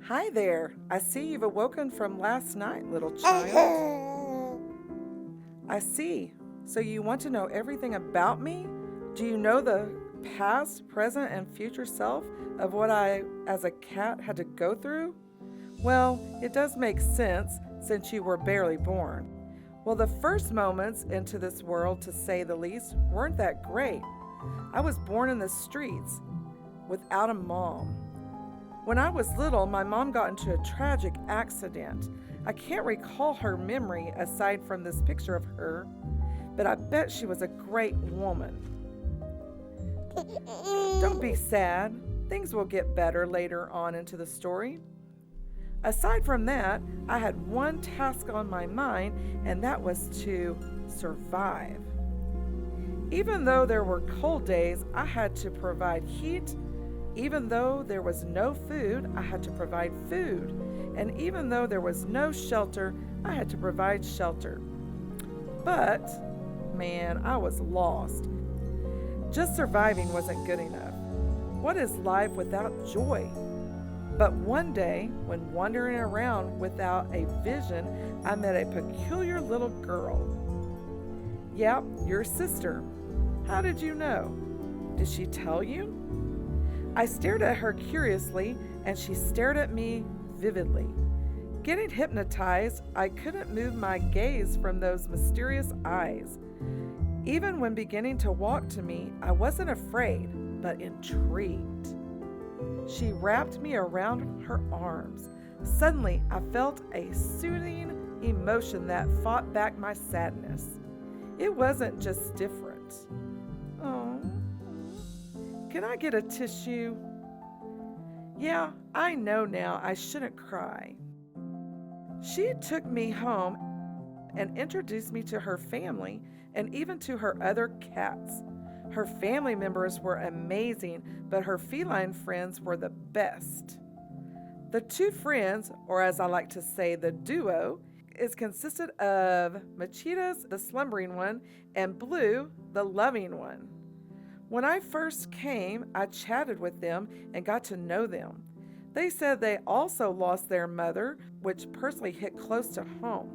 Hi there. I see you've awoken from last night, little child. I see. So you want to know everything about me? Do you know the past, present, and future self of what I, as a cat, had to go through? Well, it does make sense since you were barely born. Well, the first moments into this world, to say the least, weren't that great. I was born in the streets without a mom. When I was little, my mom got into a tragic accident. I can't recall her memory aside from this picture of her, but I bet she was a great woman. Don't be sad. Things will get better later on into the story. Aside from that, I had one task on my mind, and that was to survive. Even though there were cold days, I had to provide heat. Even though there was no food, I had to provide food. And even though there was no shelter, I had to provide shelter. But, man, I was lost. Just surviving wasn't good enough. What is life without joy? But one day, when wandering around without a vision, I met a peculiar little girl. Yep, your sister. How did you know? Did she tell you? I stared at her curiously, and she stared at me vividly. Getting hypnotized, I couldn't move my gaze from those mysterious eyes. Even when beginning to walk to me, I wasn't afraid, but intrigued. She wrapped me around her arms. Suddenly, I felt a soothing emotion that fought back my sadness. It wasn't just different. Oh, can I get a tissue? Yeah, I know now I shouldn't cry. She took me home and introduced me to her family and even to her other cats. Her family members were amazing, but her feline friends were the best. The two friends, or as I like to say, the duo, is consisted of Machitas, the slumbering one, and Blue, the loving one. When I first came, I chatted with them and got to know them. They said they also lost their mother, which personally hit close to home.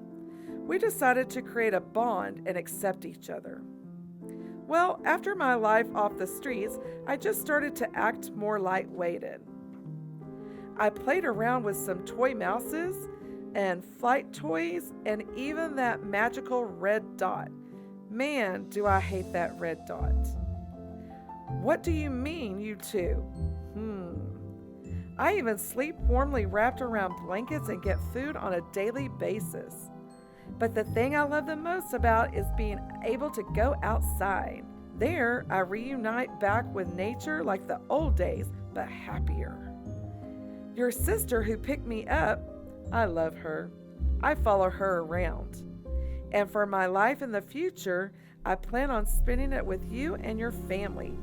We decided to create a bond and accept each other. Well, after my life off the streets, I just started to act more light-weighted. I played around with some toy mouses and flight toys and even that magical red dot. Man, do I hate that red dot. What do you mean, you two? I even sleep warmly wrapped around blankets and get food on a daily basis. But the thing I love the most about is being able to go outside. There, I reunite back with nature like the old days, but happier. Your sister who picked me up, I love her. I follow her around. And for my life in the future, I plan on spending it with you and your family.